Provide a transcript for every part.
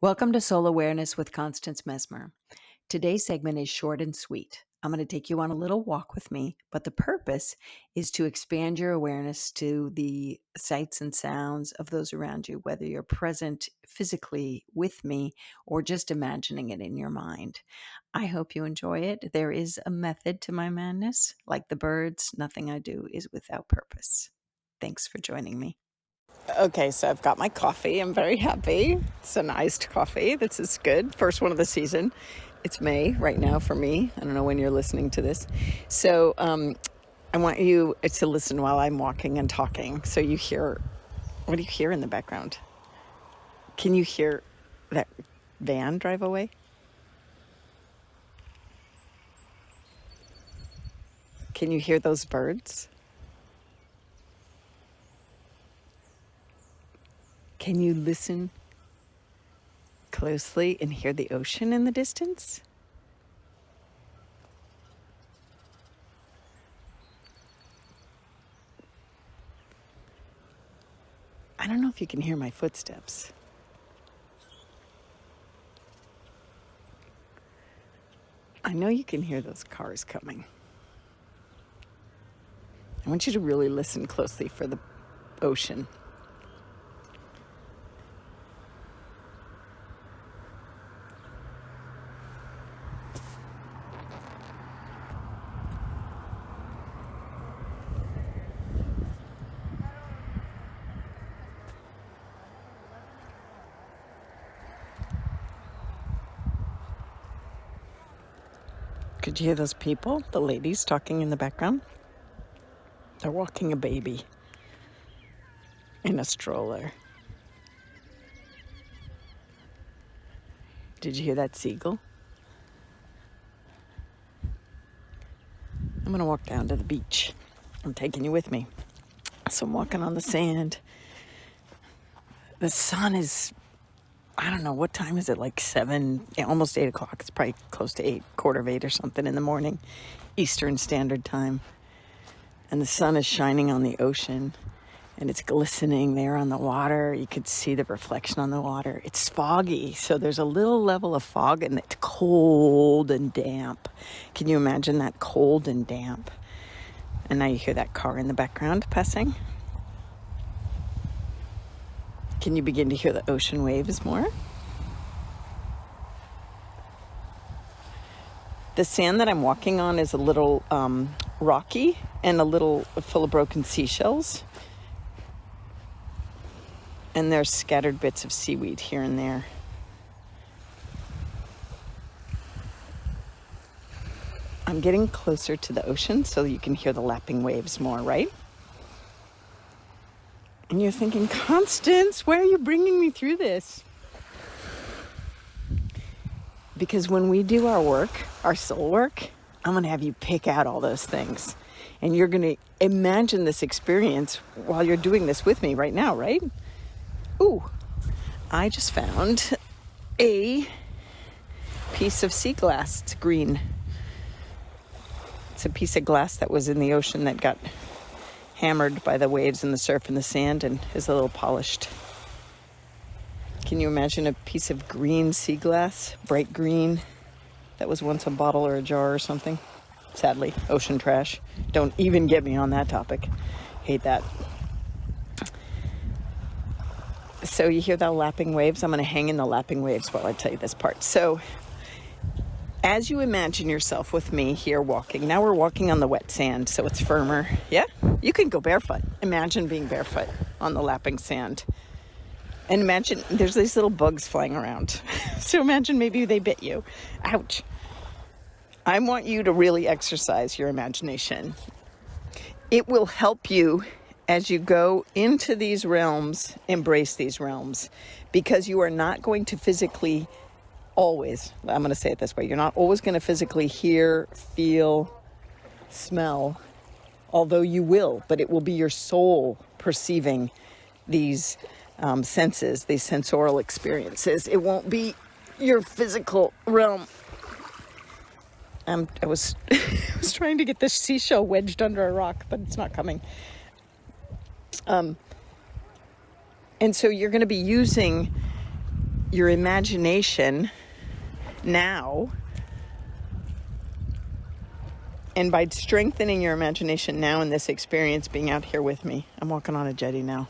Welcome to Soul Awareness with Constance Messmer. Today's segment is short and sweet. I'm going to take you on a little walk with me, but the purpose is to expand your awareness to the sights and sounds of those around you, whether you're present physically with me or just imagining it in your mind. I hope you enjoy it. There is a method to my madness. Like the birds, nothing I do is without purpose. Thanks for joining me. Okay, so I've got my coffee. I'm very happy. It's an iced coffee. This is good. First one of the season. It's May right now for me. I don't know when you're listening to this. So I want you to listen while I'm walking and talking. So you hear, what do you hear in the background? Can you hear that van drive away? Can you hear those birds? Can you listen closely and hear the ocean in the distance? I don't know if you can hear my footsteps. I know you can hear those cars coming. I want you to really listen closely for the ocean. Could you hear those people, the ladies talking in the background? They're walking a baby in a stroller. Did you hear that seagull? I'm going to walk down to the beach. I'm taking you with me. So I'm walking on the sand. The sun is, I don't know, what time is it? Like 7, almost 8 o'clock. It's probably close to 8, quarter of 8 or something in the morning, Eastern Standard Time. And the sun is shining on the ocean and it's glistening there on the water. You could see the reflection on the water. It's foggy, so there's a little level of fog and it's cold and damp. Can you imagine that, cold and damp? And now you hear that car in the background passing. Can you begin to hear the ocean waves more? The sand that I'm walking on is a little rocky and a little full of broken seashells. And there's scattered bits of seaweed here and there. I'm getting closer to the ocean so you can hear the lapping waves more, right? And you're thinking, Constance, why are you bringing me through this? Because when we do our work, our soul work, I'm going to have you pick out all those things. And you're going to imagine this experience while you're doing this with me right now, right? Ooh, I just found a piece of sea glass. It's green. It's a piece of glass that was in the ocean that got hammered by the waves and the surf and the sand and is a little polished. Can you imagine a piece of green sea glass, bright green, that was once a bottle or a jar or something? Sadly, ocean trash. Don't even get me on that topic. Hate that. So you hear the lapping waves? I'm going to hang in the lapping waves while I tell you this part. So as you imagine yourself with me here walking, now we're walking on the wet sand, so it's firmer. Yeah? You can go barefoot. Imagine being barefoot on the lapping sand. And imagine there's these little bugs flying around. So imagine maybe they bit you. Ouch. I want you to really exercise your imagination. It will help you as you go into these realms, embrace these realms, because you are not going to physically always, I'm going to say it this way, you're not always going to physically hear, feel, smell, although you will, but it will be your soul perceiving these senses, these sensorial experiences. It won't be your physical realm. I was trying to get this seashell wedged under a rock, but it's not coming. And so you're going to be using your imagination now, and by strengthening your imagination now in this experience, being out here with me, I'm walking on a jetty now.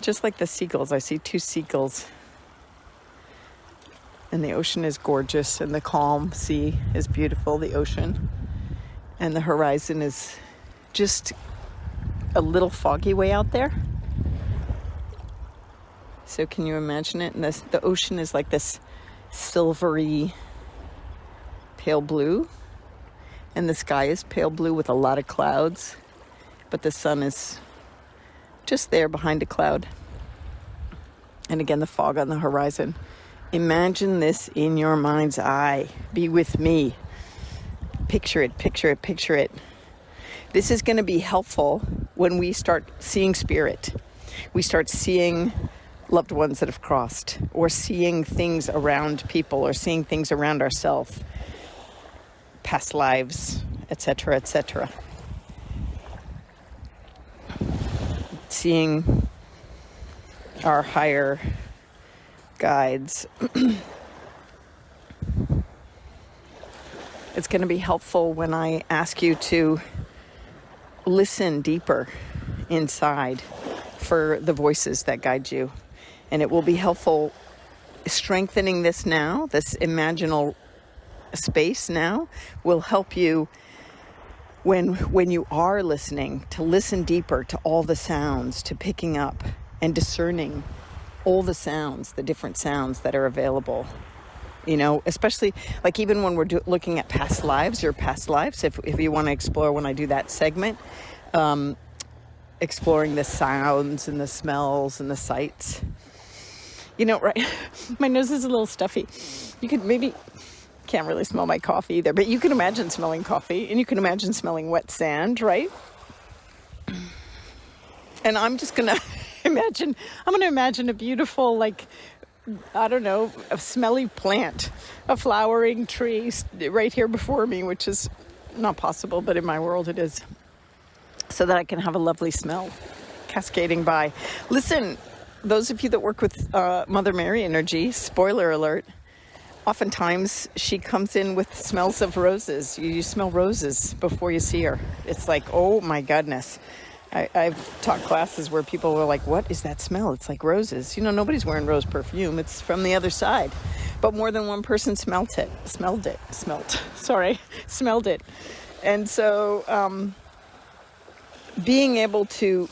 Just like the seagulls, I see 2 seagulls. And the ocean is gorgeous, and the calm sea is beautiful, the ocean. And the horizon is just a little foggy way out there. So can you imagine it? And the ocean is like this silvery pale blue. And the sky is pale blue with a lot of clouds. But the sun is just there behind a cloud. And again, the fog on the horizon. Imagine this in your mind's eye. Be with me. Picture it, picture it, picture it. This is going to be helpful when we start seeing spirit. We start seeing loved ones that have crossed, or seeing things around people, or seeing things around ourselves, past lives, etc., etc. Seeing our higher guides. It's going to be helpful when I ask you to listen deeper inside for the voices that guide you. And it will be helpful strengthening this now, this imaginal space now will help you when you are listening, to listen deeper to all the sounds, to picking up and discerning all the sounds, the different sounds that are available. You know, especially like even when we're looking at past lives, your past lives, if you want to explore when I do that segment, exploring the sounds and the smells and the sights. You know, right? My nose is a little stuffy. You could maybe, can't really smell my coffee either, but you can imagine smelling coffee, and you can imagine smelling wet sand, right? And I'm just going to imagine a beautiful, like, I don't know, a smelly plant, a flowering tree right here before me, which is not possible, but in my world it is. So that I can have a lovely smell cascading by. Listen, those of you that work with Mother Mary energy, spoiler alert, oftentimes she comes in with smells of roses. You smell roses before you see her. It's like, oh my goodness. I've taught classes where people were like, what is that smell? It's like roses. You know, nobody's wearing rose perfume. It's from the other side. But more than one person smelled it. And so being able to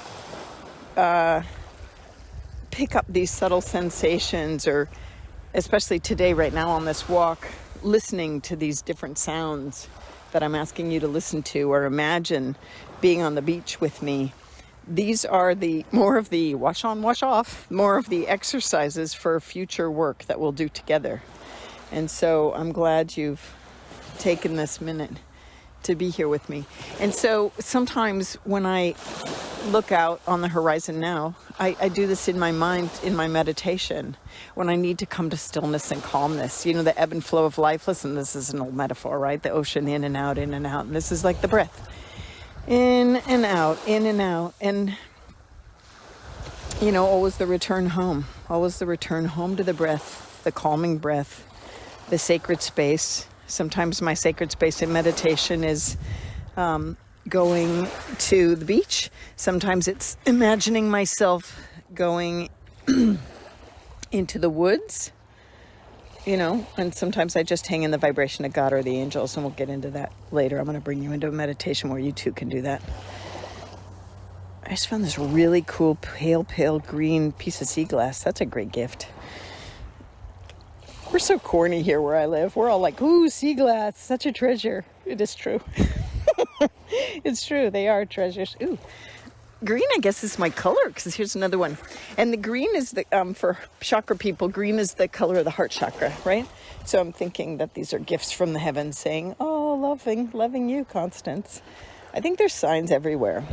pick up these subtle sensations, or especially today, right now on this walk, listening to these different sounds that I'm asking you to listen to, or imagine being on the beach with me. These are more of the wash on, wash off, more of the exercises for future work that we'll do together. And so I'm glad you've taken this minute to be here with me. And so sometimes when I look out on the horizon now, I do this in my mind, in my meditation, when I need to come to stillness and calmness. You know, the ebb and flow of life. Listen, this is an old metaphor, right? The ocean in and out, in and out. And this is like the breath. In and out, in and out. And, you know, always the return home. Always the return home to the breath, the calming breath, the sacred space. Sometimes my sacred space in meditation is going to the beach. Sometimes it's imagining myself going into the woods, you know, and sometimes I just hang in the vibration of God or the angels, and we'll get into that later. I'm going to bring you into a meditation where you too can do that. I just found this really cool pale green piece of sea glass. That's a great gift. We're so corny here where I live. We're all like, ooh, sea glass, such a treasure. It is true. It's true. They are treasures. Ooh. Green, I guess, is my color, because here's another one. And the green is the, for chakra people, green is the color of the heart chakra, right? So I'm thinking that these are gifts from the heavens saying, oh, loving you, Constance. I think there's signs everywhere.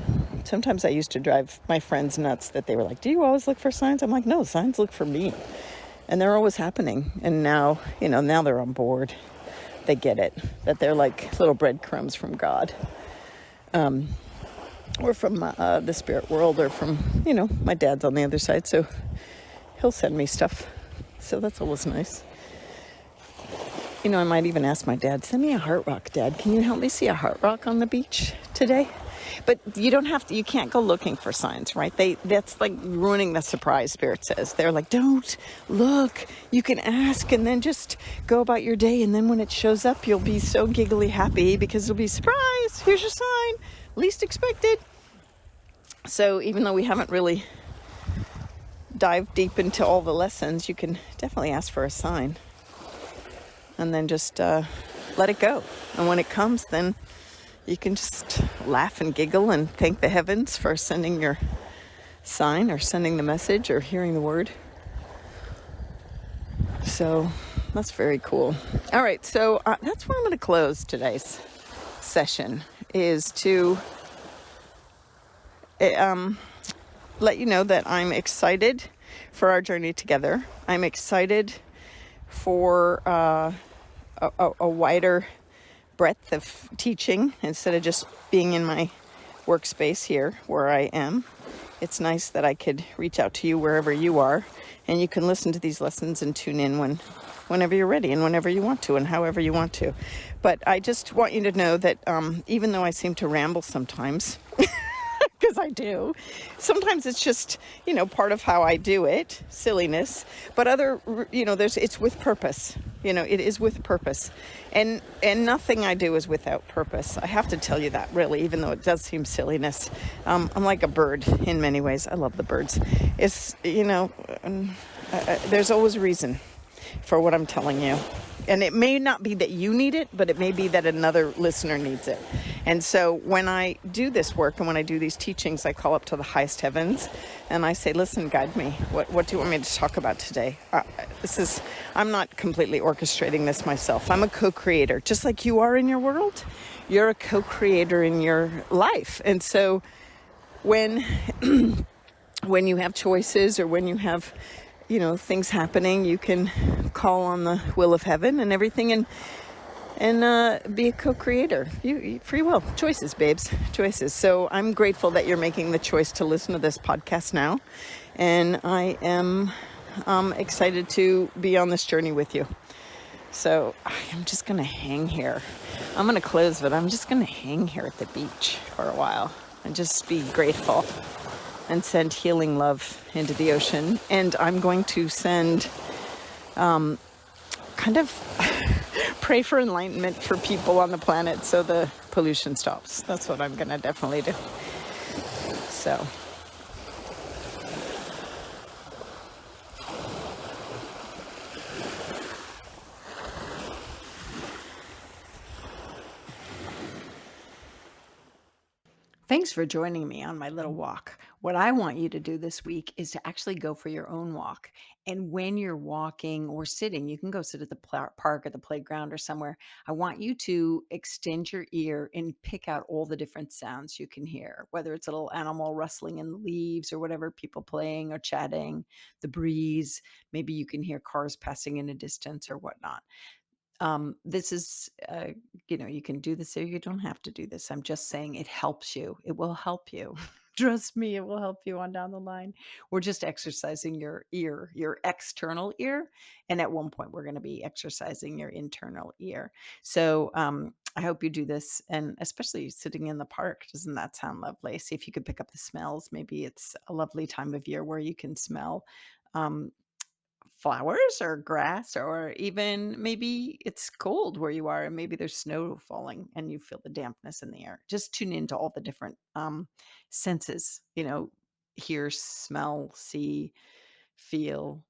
Sometimes I used to drive my friends nuts that they were like, do you always look for signs? I'm like, no, signs look for me. And they're always happening. And now, you know, now they're on board. They get it, that they're like little breadcrumbs from God. Or from the spirit world, or from, you know, my dad's on the other side, so he'll send me stuff. So that's always nice. I might even ask my dad, send me a heart rock, Dad. Can you help me see a heart rock on the beach today? But you can't go looking for signs, right? That's like ruining the surprise, Spirit says. They're like, don't look. You can ask and then just go about your day. And then when it shows up, you'll be so giggly happy because you'll be surprised. Here's your sign. Least expected. So even though we haven't really dived deep into all the lessons, you can definitely ask for a sign. And then just let it go. And when it comes, then you can just laugh and giggle and thank the heavens for sending your sign or sending the message or hearing the word. So that's very cool. All right, so that's where I'm going to close today's session, is to let you know that I'm excited for our journey together. I'm excited for a wider breadth of teaching instead of just being in my workspace here where I am. It's nice that I could reach out to you wherever you are, and you can listen to these lessons and tune in whenever you're ready and whenever you want to and however you want to. But I just want you to know that even though I seem to ramble sometimes, because I do. Sometimes it's just, part of how I do it, silliness. But it's with purpose. It is with purpose. And nothing I do is without purpose. I have to tell you that, really, even though it does seem silliness. I'm like a bird in many ways. I love the birds. It's, there's always a reason for what I'm telling you. And it may not be that you need it, but it may be that another listener needs it. And so when I do this work and when I do these teachings, I call up to the highest heavens and I say, listen, guide me. What do you want me to talk about today? I'm not completely orchestrating this myself. I'm a co-creator. Just like you are in your world, you're a co-creator in your life. And so when you have choices or when you have things happening, you can call on the will of heaven and everything and be a co-creator. You free will, choices, babes, choices. So I'm grateful that you're making the choice to listen to this podcast now, and I am excited to be on this journey with you. So I'm just gonna hang here. I'm gonna close, but I'm just gonna hang here at the beach for a while and just be grateful and send healing love into the ocean. And I'm going to send kind of pray for enlightenment for people on the planet so the pollution stops. That's what I'm going to definitely do. So thanks for joining me on my little walk. What I want you to do this week is to actually go for your own walk. And when you're walking or sitting, you can go sit at the park or the playground or somewhere. I want you to extend your ear and pick out all the different sounds you can hear, whether it's a little animal rustling in the leaves or whatever, people playing or chatting, the breeze. Maybe you can hear cars passing in a distance or whatnot. This is, you can do this or you don't have to do this. I'm just saying it helps you. It will help you. Trust me, it will help you on down the line. We're just exercising your ear, your external ear. And at one point, we're going to be exercising your internal ear. So I hope you do this. And especially sitting in the park, doesn't that sound lovely? See if you could pick up the smells. Maybe it's a lovely time of year where you can smell flowers or grass, or even maybe it's cold where you are and maybe there's snow falling and you feel the dampness in the air. Just tune into all the different senses, hear, smell, see, feel.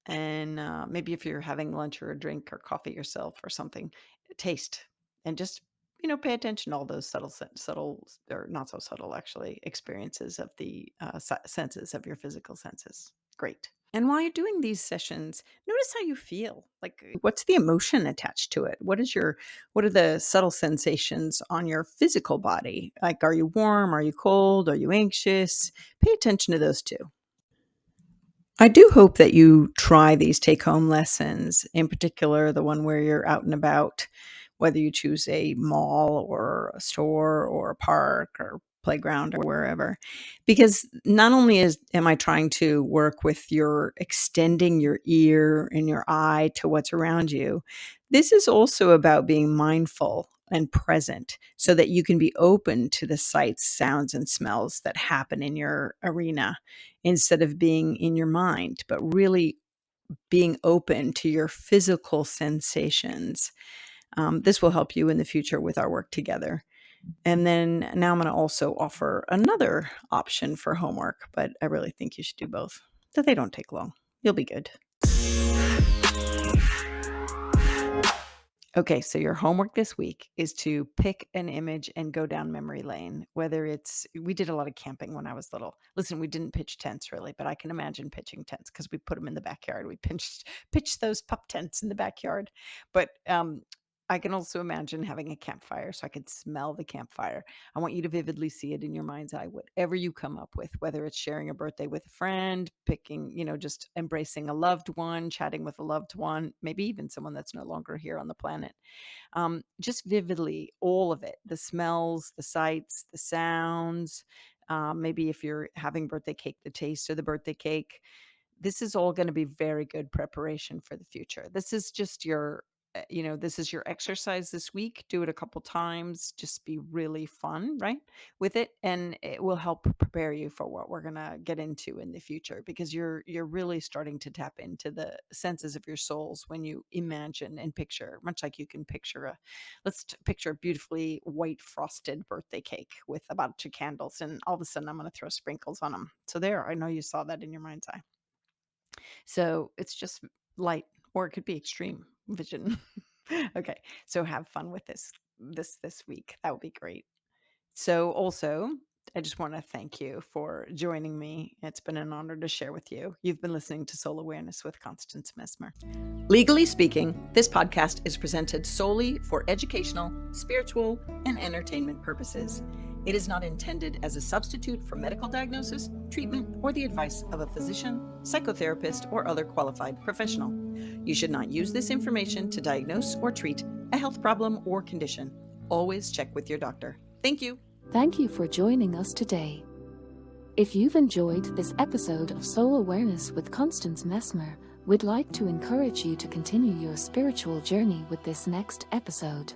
And maybe if you're having lunch or a drink or coffee yourself or something, taste. And just pay attention to all those subtle or not so subtle actually experiences of the senses of your physical senses. Great. And while you're doing these sessions, notice how you feel. Like, what's the emotion attached to it? What are the subtle sensations on your physical body? Like, are you warm? Are you cold? Are you anxious? Pay attention to those too. I do hope that you try these take-home lessons, in particular, the one where you're out and about, whether you choose a mall or a store or a park or playground or wherever. Because not only am I trying to work with your extending your ear and your eye to what's around you, this is also about being mindful and present so that you can be open to the sights, sounds, and smells that happen in your arena instead of being in your mind, but really being open to your physical sensations. This will help you in the future with our work together. And then now I'm going to also offer another option for homework, but I really think you should do both. So they don't take long. You'll be good. Okay, so your homework this week is to pick an image and go down memory lane. Whether we did a lot of camping when I was little. Listen, we didn't pitch tents really, but I can imagine pitching tents because we put them in the backyard. We pitched those pup tents in the backyard. But I can also imagine having a campfire so I could smell the campfire. I want you to vividly see it in your mind's eye, whatever you come up with, whether it's sharing a birthday with a friend, picking, just embracing a loved one, chatting with a loved one, maybe even someone that's no longer here on the planet. Just vividly, all of it, the smells, the sights, the sounds, maybe if you're having birthday cake, the taste of the birthday cake. This is all going to be very good preparation for the future. This is just this is your exercise this week. Do it a couple times. Just be really fun, right, with it, and it will help prepare you for what we're gonna get into in the future. Because you're really starting to tap into the senses of your souls when you imagine and picture, much like you can picture picture a beautifully white frosted birthday cake with a bunch of candles, and all of a sudden I'm going to throw sprinkles on them. So there, I know you saw that in your mind's eye. So it's just light, or it could be extreme vision. Okay, so have fun with this week. That would be great. So also, I just want to thank you for joining me. It's been an honor to share with you. You've been listening to Soul Awareness with Constance Messmer. Legally speaking, this podcast is presented solely for educational, spiritual, and entertainment purposes. It is not intended as a substitute for medical diagnosis, treatment, or the advice of a physician, psychotherapist, or other qualified professional. You should not use this information to diagnose or treat a health problem or condition. Always check with your doctor. Thank you. Thank you for joining us today. If you've enjoyed this episode of Soul Awareness with Constance Messmer, we'd like to encourage you to continue your spiritual journey with this next episode.